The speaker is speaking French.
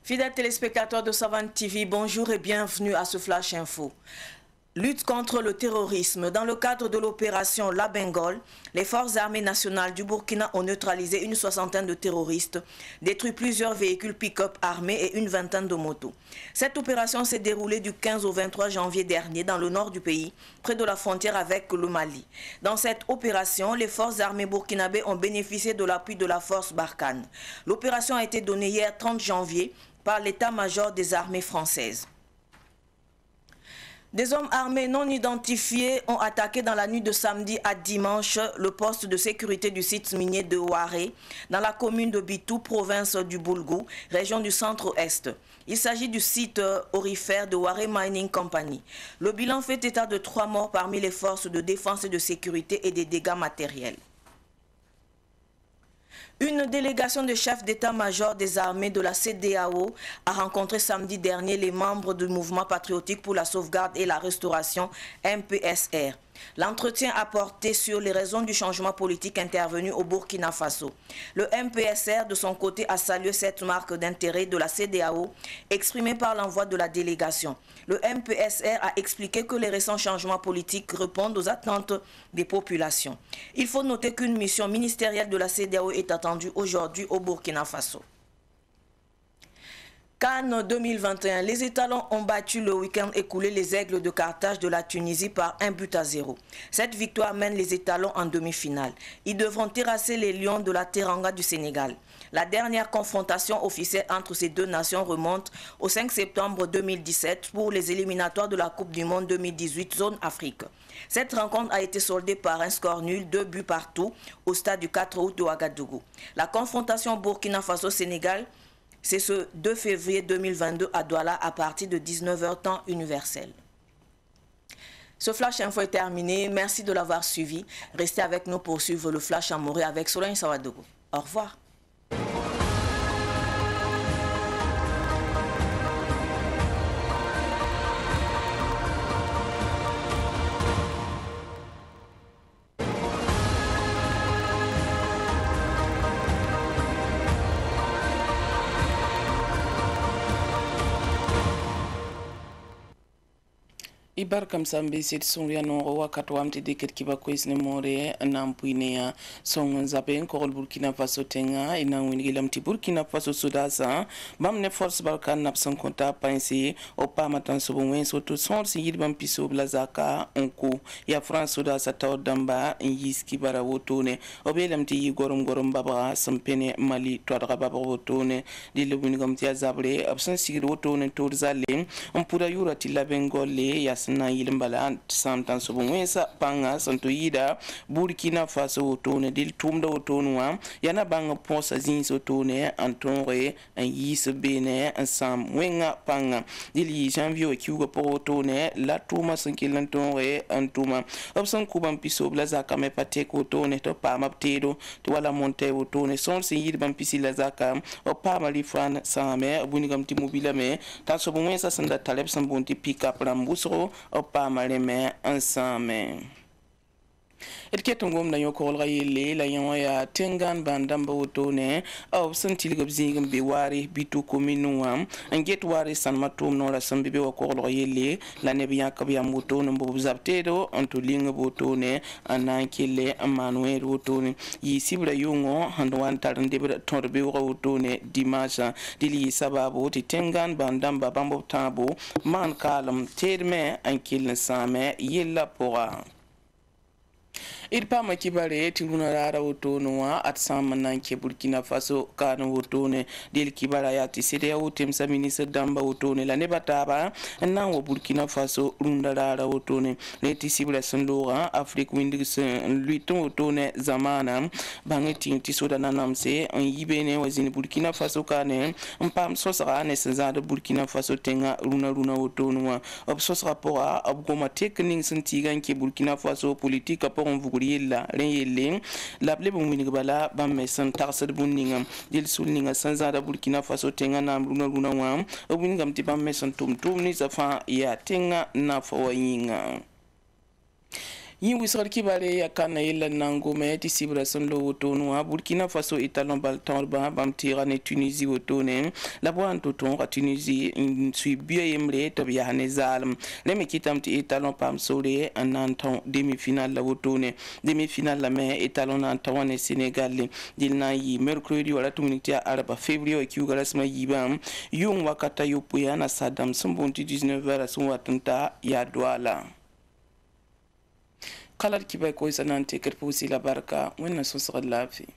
Fidèles téléspectateurs de Savane TV, bonjour et bienvenue à ce Flash Info. Lutte contre le terrorisme. Dans le cadre de l'opération La Bengale, les forces armées nationales du Burkina ont neutralisé une soixantaine de terroristes, détruit plusieurs véhicules pick-up armés et une vingtaine de motos. Cette opération s'est déroulée du 15 au 23 janvier dernier dans le nord du pays, près de la frontière avec le Mali. Dans cette opération, les forces armées burkinabées ont bénéficié de l'appui de la force Barkhane. L'opération a été donnée hier 30 janvier par l'état-major des armées françaises. Des hommes armés non identifiés ont attaqué dans la nuit de samedi à dimanche le poste de sécurité du site minier de Waré, dans la commune de Bitou, province du Boulgou, région du centre-est. Il s'agit du site aurifère de Waré Mining Company. Le bilan fait état de 3 morts parmi les forces de défense et de sécurité et des dégâts matériels. Une délégation de chefs d'état-major des armées de la CEDEAO a rencontré samedi dernier les membres du mouvement patriotique pour la sauvegarde et la restauration MPSR. L'entretien a porté sur les raisons du changement politique intervenu au Burkina Faso. Le MPSR, de son côté, a salué cette marque d'intérêt de la CEDEAO exprimée par l'envoi de la délégation. Le MPSR a expliqué que les récents changements politiques répondent aux attentes des populations. Il faut noter qu'une mission ministérielle de la CEDEAO est attendue aujourd'hui au Burkina Faso. Cannes 2021, les étalons ont battu le week-end écoulé les Aigles de Carthage de la Tunisie par 1-0. Cette victoire mène les étalons en demi-finale. Ils devront terrasser les Lions de la Teranga du Sénégal. La dernière confrontation officielle entre ces deux nations remonte au 5 septembre 2017 pour les éliminatoires de la Coupe du Monde 2018 Zone Afrique. Cette rencontre a été soldée par un score nul, 2 buts partout, au stade du 4 août de Ouagadougou. La confrontation Burkina Faso-Sénégal, c'est ce 2 février 2022 à Douala à partir de 19h temps universel. Ce Flash Info est terminé. Merci de l'avoir suivi. Restez avec nous pour suivre le Flash Amouré avec Solange Sawadogo. Au revoir. Ibar kam sambe sit sonria no wakati wamte deket kiba kwesne more nampuinea song zaben ko Burkina Faso tenga ina wingilam ti Burkina Faso sudasa bamne force Barkhane napsan konta pensi o pa matan so bon so to son si yidbam piso blazaka onko ya France sudasa taw damba yiski bara wotone o belam ti gorom baba sampene Mali to baba wotone dile wingam ti azabre absan sigir wotone to zale on pura yura ti la Bengale ya na yilimbala samtan sobonwesa panga santo yida Burkina Faso otone dil tumda otonwa yana banga posa zin otone antonre an yis bene an sam wenga panga dil yi janvier kiugo potone la tuma sankilan tonre antuma opsan kuban piso blaza kame pate ko tone to pa maptedo to wala monte otone son sin yid ban pisi la zaka o pa mali fan same bunigam ti mobile me tan sobonwesa sanda taleb sambonti pick up rambusro o pa maleme ensemble. Etketon gom na yokol gayele la ya tengan bandamba wotone aw santil gab zingam be wari bitu kominua anget wari san matum no la sambe be wakol gayele la ne biya kabya motone mbo zabtedo anto linga wotone anankele amanuel wotone yi sibra yungo hando wantar ndebe torbe wotone dimasha dili sababu ti tengan bandamba bambo tabo man kalam terme ankil same yella pora il pa ma kibare tinguna rara wotono wa at samman ke Burkina Faso kana wotone del kibara ya ti sede ya wotem sa ministre damba wotone la ne bataba nan wo Burkina Faso runda rara wotone ne ti sibra sandora Afrique windig sen luiton wotone zamana bangeti ti soda nanamse on yibene wazini Burkina Faso kane on pam sosra ne senzada Burkina Faso tenga runa wotono wa ob sosra pora ob goma tekning sentigan ke Burkina Faso politique pour on vous la renyele la ble bon mini bala ba mesan tarsad bunninga dil sulninga sanzada Burkina Faso tenga na runa wa obuningam ti ba mesan tum ni zafa ya tenga na fawayinga yin wisar kibare ya kana yela nangome ti sibra son lo wotonu a Burkina Faso etalon bal torba bam tira ne Tunisie wotone la boan toton ka Tunisie sui biye yemre to ya hane zalim le me kitam ti etalon pam sore anan ton demi-finale la wotone demi-finale la me etalon an tawane Sénégal dilna yi mercredi wala tumuniti araba février ki ugarasma yibam yung wakata yopuya na Saddam sumbonti 19h sun watanta ya Douala kalar kibai ko sanante karfusi la barka wannan sun saka lafi